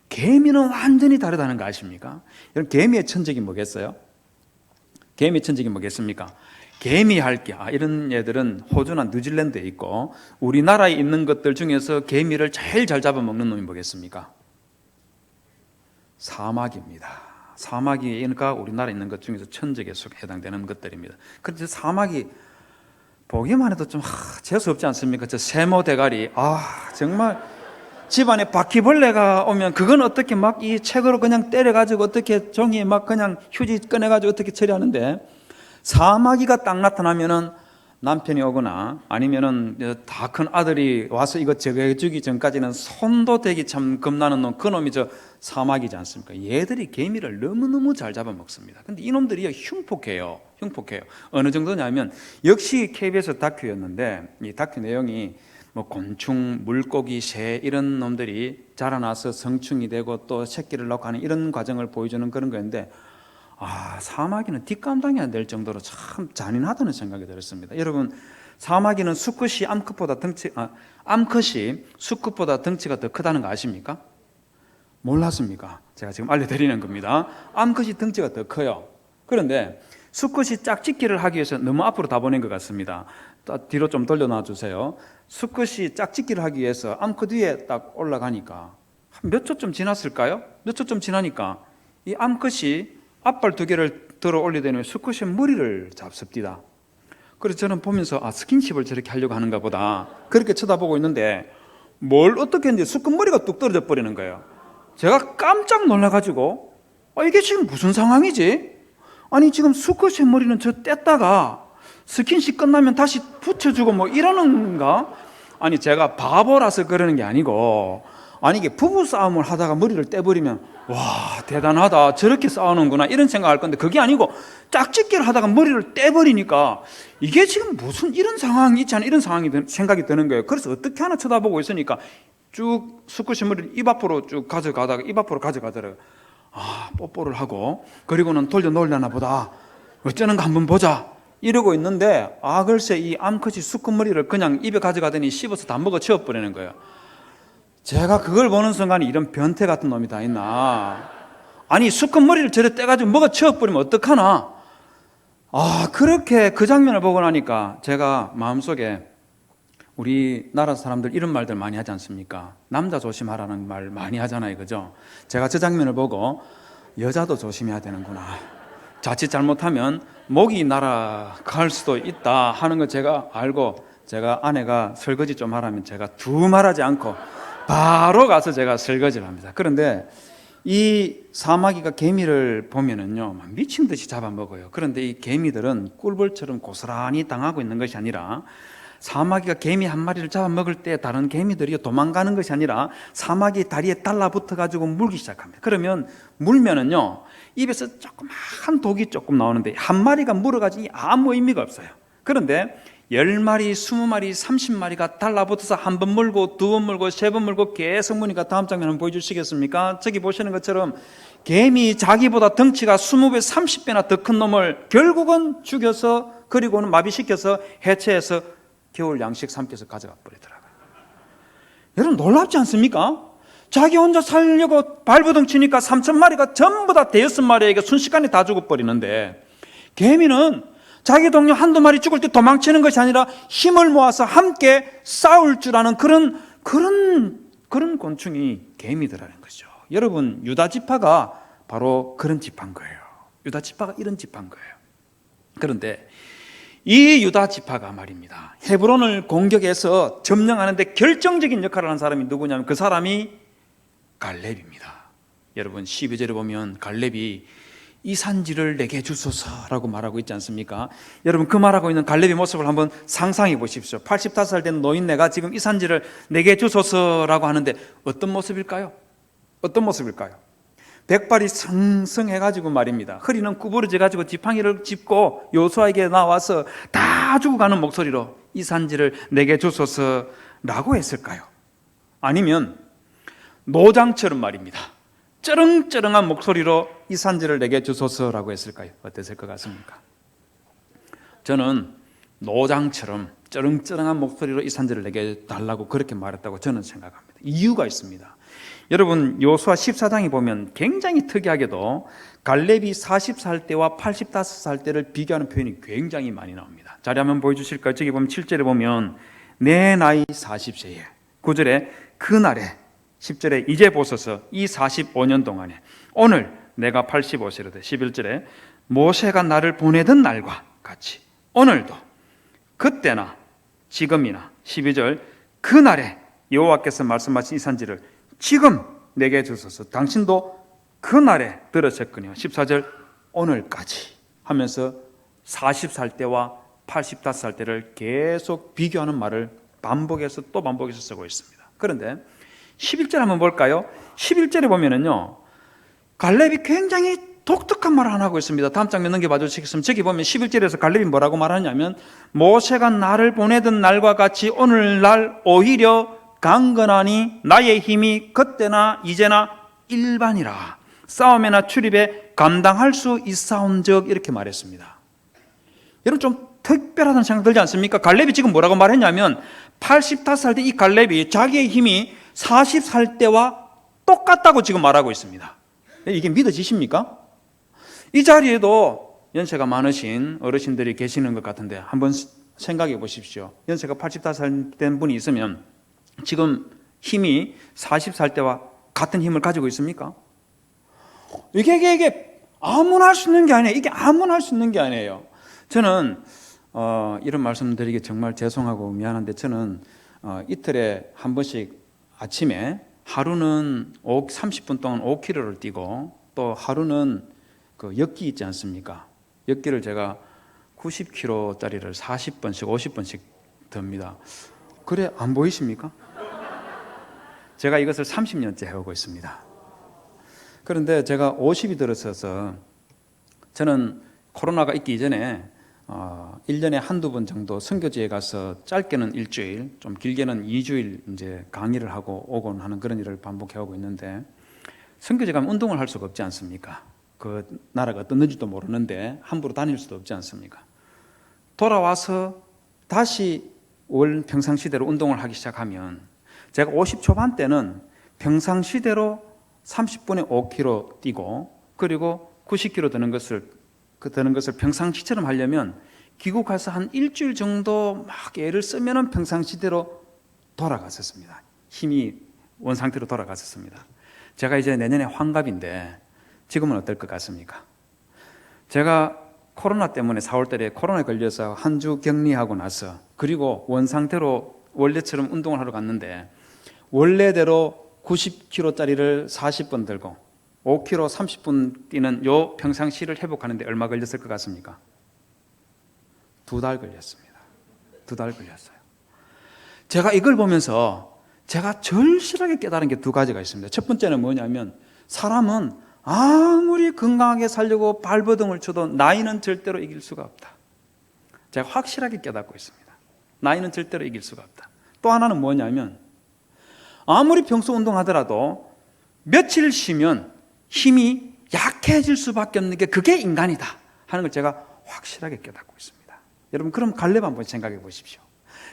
개미는 완전히 다르다는 거 아십니까? 여러분, 개미의 천적이 뭐겠어요? 개미의 천적이 뭐겠습니까? 개미 할기, 이런 애들은 호주나 뉴질랜드에 있고 우리나라에 있는 것들 중에서 개미를 제일 잘 잡아먹는 놈이 뭐겠습니까? 사마귀입니다. 사마귀가 우리나라에 있는 것 중에서 천적에 해당되는 것들입니다. 그런데 사마귀 보기만 해도 좀 재수없지 않습니까? 저 세모 대가리, 정말 집안에 바퀴벌레가 오면 그건 어떻게 막 이 책으로 그냥 때려가지고 어떻게 종이에 막 그냥 휴지 꺼내가지고 어떻게 처리하는데, 사마귀가 딱 나타나면은 남편이 오거나 아니면은 다 큰 아들이 와서 이거 제거해주기 전까지는 손도 대기 참 겁나는 놈, 그 놈이 저 사마귀지 않습니까? 얘들이 개미를 너무너무 잘 잡아먹습니다. 근데 이놈들이 흉폭해요. 어느 정도냐면, 역시 KBS 다큐였는데 이 다큐 내용이 뭐 곤충, 물고기, 새 이런 놈들이 자라나서 성충이 되고 또 새끼를 낳고 하는 이런 과정을 보여주는 그런 거였는데, 사마귀는 뒷감당이 안 될 정도로 참 잔인하다는 생각이 들었습니다. 여러분, 사마귀는 암컷이 수컷보다 덩치가 더 크다는 거 아십니까? 몰랐습니까? 제가 지금 알려드리는 겁니다. 암컷이 덩치가 더 커요. 그런데 수컷이 짝짓기를 하기 위해서 너무 앞으로 다 보낸 것 같습니다. 뒤로 좀 돌려놔 주세요. 수컷이 짝짓기를 하기 위해서 암컷 위에 딱 올라가니까 몇 초쯤 지났을까요? 몇 초쯤 지나니까 이 암컷이 앞발 2개를 들어 올리더니 수컷의 머리를 잡습니다. 그래서 저는 보면서 스킨십을 저렇게 하려고 하는가 보다 그렇게 쳐다보고 있는데, 뭘 어떻게 했는지 수컷 머리가 뚝 떨어져 버리는 거예요. 제가 깜짝 놀라가지고 이게 지금 무슨 상황이지? 아니, 지금 수컷의 머리는 저 뗐다가 스킨십 끝나면 다시 붙여주고 뭐 이러는가? 아니, 제가 바보라서 그러는 게 아니고, 이게 부부싸움을 하다가 머리를 떼버리면 와, 대단하다, 저렇게 싸우는구나 이런 생각할 건데, 그게 아니고 짝짓기를 하다가 머리를 떼버리니까 이게 지금 무슨 이런 상황이 있지 않아, 이런 생각이 드는 거예요. 그래서 어떻게 하나 쳐다보고 있으니까 쭉 수컷의 머리를 입 앞으로 쭉 가져가다가 입 앞으로 가져가더라고요. 뽀뽀를 하고, 그리고는 돌려놓으려나 보다, 어쩌는가 한번 보자 이러고 있는데, 글쎄 이 암컷이 수컷 머리를 그냥 입에 가져가더니 씹어서 다 먹어 치워버리는 거예요. 제가 그걸 보는 순간에 이런 변태 같은 놈이 다 있나. 아니, 수컷 머리를 저래 떼가지고 먹어 치워버리면 어떡하나. 그렇게 그 장면을 보고 나니까 제가 마음속에 우리나라 사람들 이런 말들 많이 하지 않습니까? 남자 조심하라는 말 많이 하잖아요, 그죠? 제가 저 장면을 보고 여자도 조심해야 되는구나, 자칫 잘못하면 목이 날아갈 수도 있다 하는 거 제가 알고, 제가 아내가 설거지 좀 하라면 제가 두말하지 않고 바로 가서 제가 설거지를 합니다. 그런데 이 사마귀가 개미를 보면은요, 막 미친 듯이 잡아먹어요. 그런데 이 개미들은 꿀벌처럼 고스란히 당하고 있는 것이 아니라, 사마귀가 개미 한 마리를 잡아먹을 때 다른 개미들이 도망가는 것이 아니라 사마귀 다리에 달라붙어가지고 물기 시작합니다. 그러면 물면은요, 입에서 조그마한 독이 조금 나오는데 한 마리가 물어가지고 아무 의미가 없어요. 그런데 10마리, 20마리, 30마리가 달라붙어서 한 번 물고 두 번 물고 세 번 물고 계속 무니까 다음 장면 한번 보여주시겠습니까? 저기 보시는 것처럼 개미 자기보다 덩치가 20배, 30배나 더 큰 놈을 결국은 죽여서, 그리고는 마비시켜서 해체해서 겨울 양식 삼켜서 가져가 버리더라고요. 여러분 놀랍지 않습니까? 자기 혼자 살려고 발버둥치니까 3,000마리가 전부 다 대여섯 마리에게 순식간에 다 죽어버리는데, 개미는 자기 동료 한두 마리 죽을 때 도망치는 것이 아니라 힘을 모아서 함께 싸울 줄 아는 그런 곤충이 개미들라는 거죠. 여러분, 유다 지파가 바로 그런 지파인 거예요. 유다 지파가 이런 지파인 거예요. 그런데 이 유다 지파가 말입니다, 헤브론을 공격해서 점령하는데 결정적인 역할을 한 사람이 누구냐면 그 사람이 갈렙입니다. 여러분 12절에 보면 갈렙이 이 산지를 내게 주소서라고 말하고 있지 않습니까? 여러분 그 말하고 있는 갈렙의 모습을 한번 상상해 보십시오. 85살 된 노인네가 지금 이 산지를 내게 주소서라고 하는데 어떤 모습일까요? 어떤 모습일까요? 백발이 성성해가지고 말입니다, 허리는 구부러져가지고 지팡이를 짚고 요수아에게 나와서 다 죽어가는 목소리로 이 산지를 내게 주소서라고 했을까요? 아니면 노장처럼 말입니다, 쩌렁쩌렁한 목소리로 이 산지를 내게 주소서라고 했을까요? 어땠을 것 같습니까? 저는 노장처럼 쩌렁쩌렁한 목소리로 이 산지를 내게 달라고 그렇게 말했다고 저는 생각합니다. 이유가 있습니다. 여러분 요수아 14장에 보면 굉장히 특이하게도 갈렙이 40살 때와 85살 때를 비교하는 표현이 굉장히 많이 나옵니다. 자리 한번 보여주실까요? 저기 보면 7절에 보면 내 나이 40세에, 9절에 그날에, 10절에 이제 보소서 이 45년 동안에, 오늘 내가 85세로되, 11절에 모세가 나를 보내던 날과 같이 오늘도 그때나 지금이나, 12절 그날에 여호와께서 말씀하신 이 산지를 지금 내게 주소서, 당신도 그날에 들으셨거니와, 14절 오늘까지 하면서 40살 때와 85살 때를 계속 비교하는 말을 반복해서 또 반복해서 쓰고 있습니다. 그런데 11절 한번 볼까요? 11절에 보면은요, 갈렙이 굉장히 독특한 말을 하나 하고 있습니다. 다음 장면 넘겨봐 주시겠습니까? 저기 보면 11절에서 갈렙이 뭐라고 말하냐면, 모세가 나를 보내던 날과 같이 오늘날 오히려 강건하니 나의 힘이 그때나 이제나 일반이라, 싸움이나 출입에 감당할 수 있사온즉, 이렇게 말했습니다. 여러분 좀 특별하다는 생각 들지 않습니까? 갈렙이 지금 뭐라고 말했냐면 85살 때 이 갈렙이 자기의 힘이 40살 때와 똑같다고 지금 말하고 있습니다. 이게 믿어지십니까? 이 자리에도 연세가 많으신 어르신들이 계시는 것 같은데 한번 생각해 보십시오. 연세가 85살 된 분이 있으면 지금 힘이 40살 때와 같은 힘을 가지고 있습니까? 이게 아무나 할 수 있는 게 아니에요. 이게 아무나 할 수 있는 게 아니에요. 저는 이런 말씀 드리기 정말 죄송하고 미안한데, 저는 이틀에 한 번씩 아침에 하루는 30분 동안 5km를 뛰고, 또 하루는 그 역기 있지 않습니까? 역기를 제가 90km짜리를 40번씩 50번씩 듭니다. 그래 안 보이십니까? 제가 이것을 30년째 해오고 있습니다. 그런데 제가 50이 들어서서, 저는 코로나가 있기 이전에 1년에 한두 번 정도 선교지에 가서 짧게는 일주일, 좀 길게는 2주일 이제 강의를 하고 오곤 하는 그런 일을 반복해오고 있는데, 선교지 가면 운동을 할 수가 없지 않습니까? 그 나라가 어떤지도 모르는데 함부로 다닐 수도 없지 않습니까? 돌아와서 다시 평상시대로 운동을 하기 시작하면, 제가 50 초반 때는 평상시대로 30분에 5km 뛰고, 그리고 90km 드는 것을 평상시처럼 하려면 귀국해서 한 일주일 정도 막 애를 쓰면은 평상시대로 돌아갔었습니다. 힘이 원상태로 돌아갔었습니다. 제가 이제 내년에 환갑인데 지금은 어떨 것 같습니까? 제가 코로나 때문에 4월달에 코로나에 걸려서 한 주 격리하고 나서, 그리고 원상태로 원래처럼 운동을 하러 갔는데 원래대로 90kg짜리를 40번 들고 5km 30분 뛰는 요 평상시를 회복하는데 얼마 걸렸을 것 같습니까? 2달 걸렸습니다. 2달 걸렸어요. 제가 이걸 보면서 제가 절실하게 깨달은 게 2가지가 있습니다. 첫 번째는 뭐냐면 사람은 아무리 건강하게 살려고 발버둥을 쳐도 나이는 절대로 이길 수가 없다. 제가 확실하게 깨닫고 있습니다. 나이는 절대로 이길 수가 없다. 또 하나는 뭐냐면 아무리 평소 운동하더라도 며칠 쉬면 힘이 약해질 수밖에 없는 게 그게 인간이다 하는 걸 제가 확실하게 깨닫고 있습니다. 여러분 그럼 갈렙 한번 생각해 보십시오.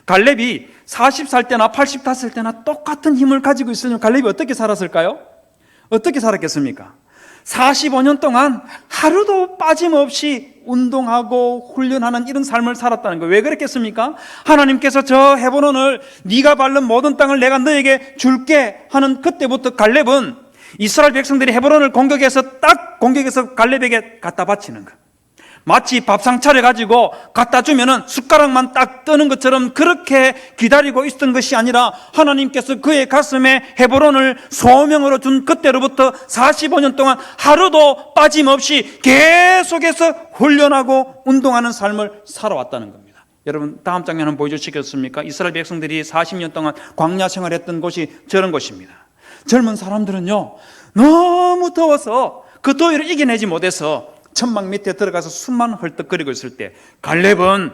갈렙이 40살 때나 80살 때나 똑같은 힘을 가지고 있으면 갈렙이 어떻게 살았을까요? 어떻게 살았겠습니까? 45년 동안 하루도 빠짐없이 운동하고 훈련하는 이런 삶을 살았다는 거예요. 왜 그랬겠습니까? 하나님께서 저 헤브론을 네가 밟는 모든 땅을 내가 너에게 줄게 하는 그때부터 갈렙은 이스라엘 백성들이 헤브론을 공격해서 갈렙에게 갖다 바치는 거예요. 마치 밥상 차려가지고 갖다 주면은 숟가락만 딱 뜨는 것처럼 그렇게 기다리고 있었던 것이 아니라 하나님께서 그의 가슴에 헤브론을 소명으로 준 그때로부터 45년 동안 하루도 빠짐없이 계속해서 훈련하고 운동하는 삶을 살아왔다는 겁니다. 여러분 다음 장면 한번 보여주시겠습니까? 이스라엘 백성들이 40년 동안 광야 생활했던 곳이 저런 곳입니다. 젊은 사람들은요 너무 더워서 그 더위를 이겨내지 못해서 천막 밑에 들어가서 숨만 헐떡거리고 있을 때 갈렙은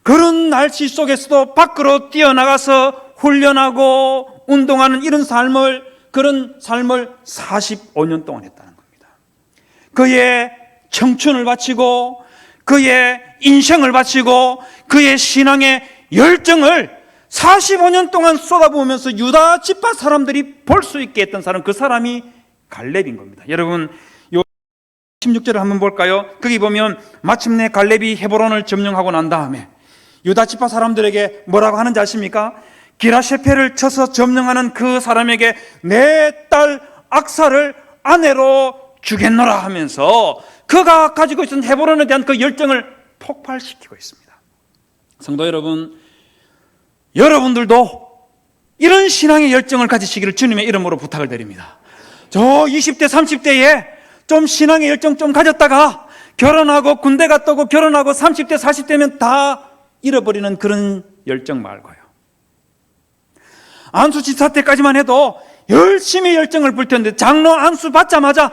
그런 날씨 속에서도 밖으로 뛰어나가서 훈련하고 운동하는 그런 삶을 45년 동안 했다는 겁니다. 그의 청춘을 바치고 그의 인생을 바치고 그의 신앙의 열정을 45년 동안 쏟아부으면서 유다 지파 사람들이 볼 수 있게 했던 사람, 그 사람이 갈렙인 겁니다. 여러분 16절을 한번 볼까요? 거기 보면 마침내 갈렙이 헤브론을 점령하고 난 다음에 유다 지파 사람들에게 뭐라고 하는지 아십니까? 기라셰페를 쳐서 점령하는 그 사람에게 내 딸 악사를 아내로 주겠노라 하면서 그가 가지고 있던 헤브론에 대한 그 열정을 폭발시키고 있습니다. 성도 여러분, 여러분들도 이런 신앙의 열정을 가지시기를 주님의 이름으로 부탁을 드립니다. 저 20대 30대에 좀 신앙의 열정 좀 가졌다가 결혼하고 군대 갔다 오고 결혼하고 30대 40대면 다 잃어버리는 그런 열정 말고요. 안수지사 때까지만 해도 열심히 열정을 불태웠는데 장로 안수 받자마자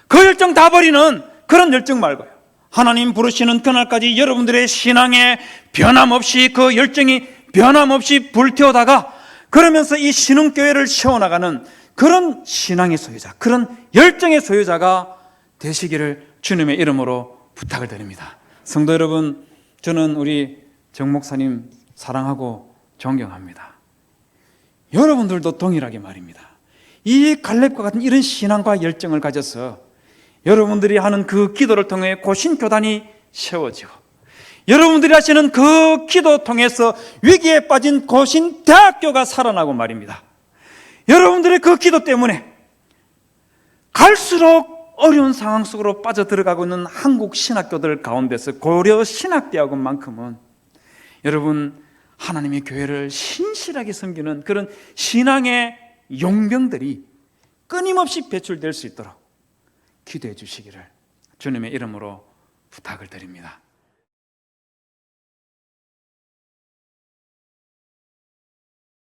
그 열정 다 버리는 그런 열정 말고요. 하나님 부르시는 그날까지 여러분들의 신앙에 변함없이 그 열정이 변함없이 불태우다가 그러면서 이 신흥교회를 세워나가는 그런 신앙의 소유자, 그런 열정의 소유자가 되시기를 주님의 이름으로 부탁을 드립니다. 성도 여러분, 저는 우리 정 목사님 사랑하고 존경합니다. 여러분들도 동일하게 말입니다. 이 갈렙과 같은 이런 신앙과 열정을 가져서 여러분들이 하는 그 기도를 통해 고신교단이 세워지고 여러분들이 하시는 그 기도 통해서 위기에 빠진 고신대학교가 살아나고 말입니다. 여러분들의 그 기도 때문에 갈수록 어려운 상황 속으로 빠져들어가고 있는 한국 신학교들 가운데서 고려신학대학원만큼은 여러분 하나님의 교회를 신실하게 섬기는 그런 신앙의 용병들이 끊임없이 배출될 수 있도록 기도해 주시기를 주님의 이름으로 부탁을 드립니다.